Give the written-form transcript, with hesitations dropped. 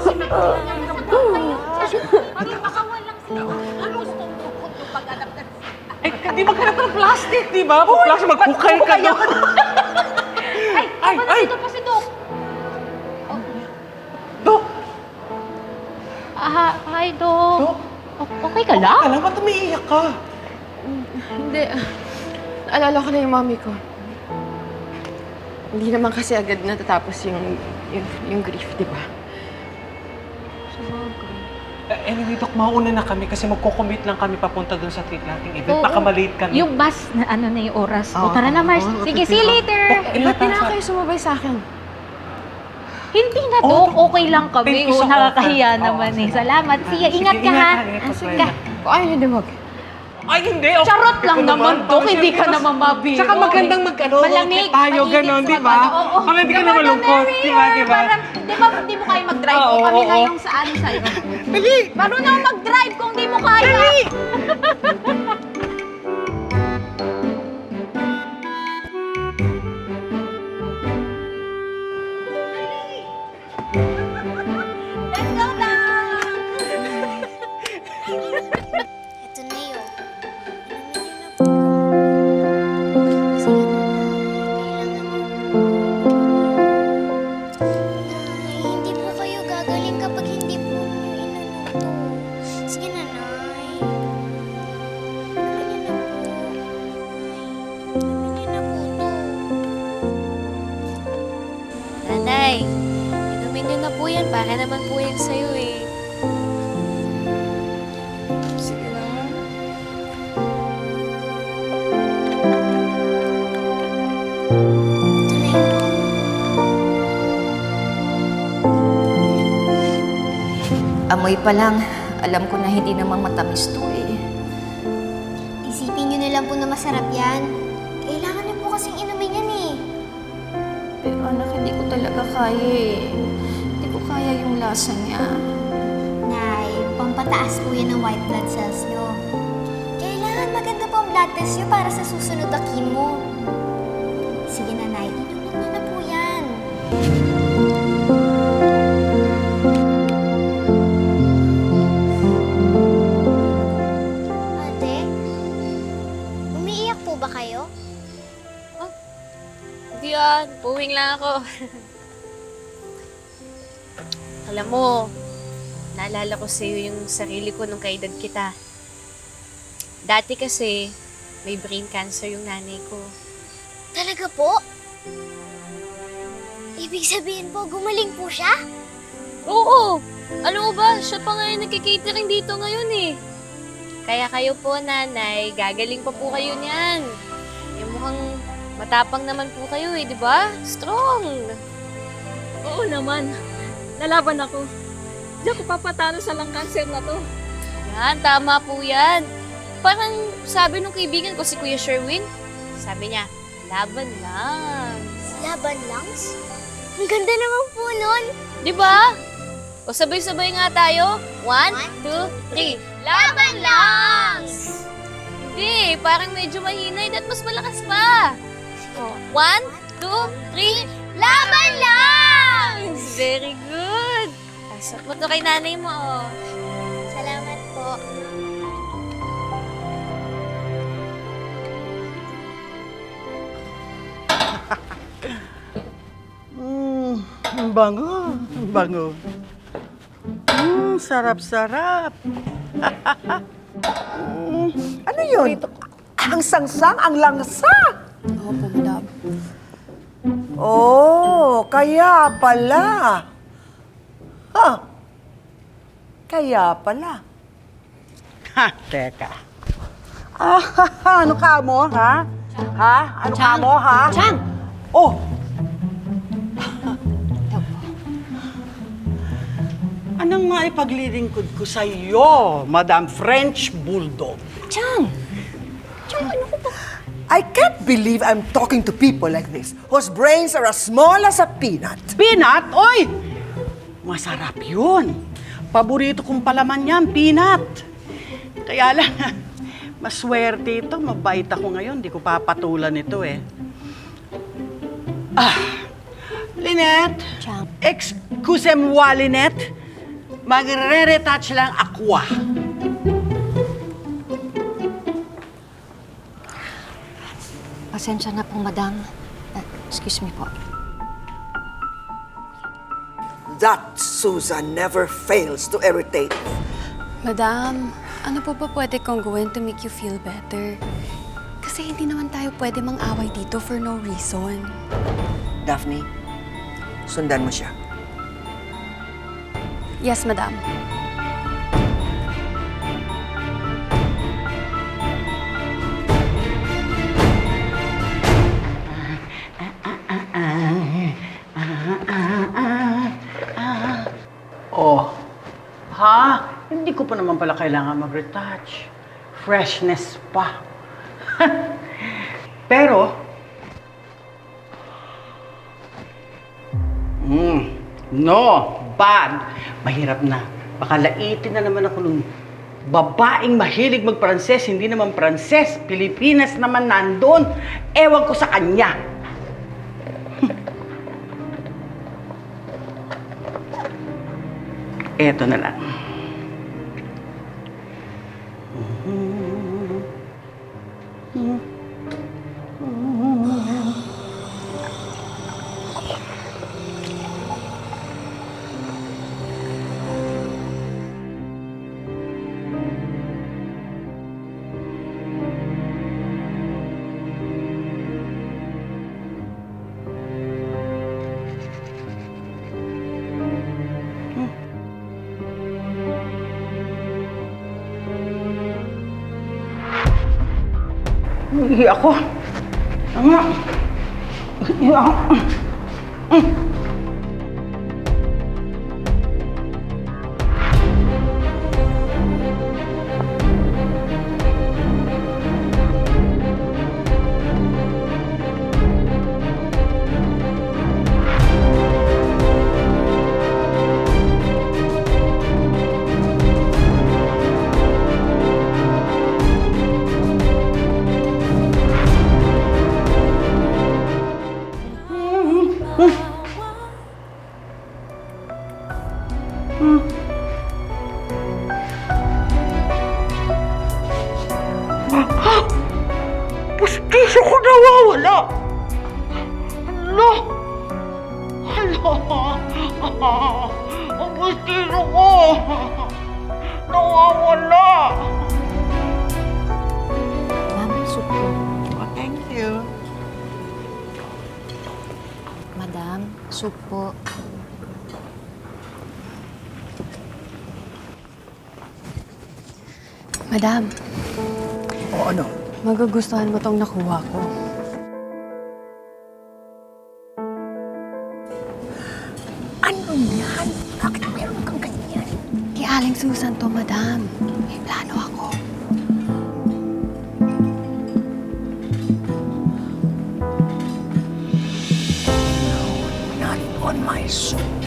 Pag makawalang sila, ano gusto mo kung pag-anak na Eh, di maghanap ng plastic, di ba? Kung plastic, maghukay ka na. Ay! Dito pa si Doc! Dok! Hi, Doc! Dok! Okay ka lang? Alam, ba't umiiyak ka? Hindi. Naalala ko na yung mami ko. Hindi naman kasi agad natatapos yung grief, di ba? Anyway, Dok, mauna na kami kasi magko-commute lang kami papunta dun sa treat nating event. Oo. Baka malate kami. Yung bus, na ano na yung oras. Oo, Tara na, Mars. oo, Sige, sige. see you later! Eh, ba't di na kayo sumabay sa akin? Hindi na, Oo, Doc. Doc. Okay lang Thank kami. you Oo, sa nakakahiya offer. naman Oo, eh. sige. Salamat. Sige, Sige, ingat ka ha. ingat, Sige. ingat. Kung ayaw niyo dumag. Ay, hindi. Okay. Charot lang Ito naman, Dok. Hindi ka Mas- naman mabiro. Tsaka magandang Malamig. tayo, mainit ganon, sa di ba? mata. Oo. Para hindi ka na Diba, malungkot, Mary? di ba, di ba? Parang, di mo kayo mag-drive Oo, kung kami na oo. yung saan sa'yo. Dali! Marunong mag-drive kung di mo kaya. Dali! Let's go na! Ito na yun. Nay, hindi po kayo gagaling kapag hindi po niyo inunuto. Sige na, Nay. Inumin niyo na po. Inumin niyo na po to. Nanay, inumin niyo na po yan. Para naman po yan sa'yo eh. Sige na. Ito na yun. Amoy pa lang, alam ko na hindi naman matamis to eh. Isipin niyo na lang po na masarap yan. Kailangan niyo po kasing inumin yan eh. Pero anak, hindi ko talaga kaya eh. Hindi ko kaya yung lasa niya. Nay, pampataas po yan ng white blood cells nyo. Kailangan maganda po ang blood test nyo para sa susunod na chemo. Sige na, Nay. Inumin nyo na po yan. Ate, umiiyak po ba kayo? Hindi yan. Puwing lang ako. Alam mo, naalala ko sa'yo yung sarili ko nung kaedad kita. Dati kasi, may brain cancer yung nanay ko. Talaga po? Ibig sabihin po, gumaling po siya? Oo! Alam mo ba, siya pa nga yung nagkikatering dito ngayon eh. Kaya kayo po, nanay, gagaling pa po kayo niyan. Yung mukhang matapang naman po kayo eh, di ba? Strong! Oo naman. Lalaban ako. Hindi ako papatalo sa lung cancer na to. Yan, tama po yan. Parang sabi nung kaibigan ko si Kuya Sherwin, sabi niya, laban lang. Laban langs? Ang ganda naman po nun. Di ba? O sabay-sabay nga tayo. 1, 2, 3. Laban lang! Hindi, parang medyo mahina. Dapat mas malakas pa. O, 1, 2, 3. Laban lang! Very good. Pasok mo to kay nanay mo. Oh. Salamat po. Ang bango. Ang bango. Sarap-sarap. Ano yun? Ang sangsang, ang langsa. Opo, madam. Oh, kaya pala. Ha? Kaya pala. Ha, teka. Ano ka mo, ha? Ha? Ano ka mo, ha? Chang! Oh! Anong maipaglilingkod ko sa iyo, Madam French Bulldog? Chang! I can't believe I'm talking to people like this, whose brains are as small as a peanut. Peanut? Oy! Masarap yun. Paborito kong palaman yan, peanut. Kaya lang, maswerte ito. Mabait ako ngayon. Di ko papatulan ito eh. Lynette? Chang. Excusez-moi, Lynette. magre-retouch lang aqua. Pasensya na po, madam. Excuse me po. That Susan never fails to irritate me. Madam, ano po ba pwede kong gawin to make you feel better? Kasi hindi naman tayo pwede mang-away dito for no reason. Daphne, sundan mo siya. Yes, madam. Oh, ha? Hindi ko pa naman pala kailangan mag-retouch. Freshness pa. Pero, no, bad. Mahirap na. Baka laitin na naman ako nung babaeng mahilig mag-Pranses, hindi naman Pranses, Pilipinas naman nandun. Ewan ko sa kanya. Eto na lang. Ihi ako. Ano? Ihi ako. Pustisyo ko nawawala! Hala! Hala! Ang pustisyo ko! Nawawala! Ma'am, soup po. Oh, thank you. Madam, soup po. Madam, O ano? magugustuhan mo tong nakuha ko. Ano yan? Bakit meron kang ganyan? Kay Aling Susan to, madam. May plano ako. Not on my soup.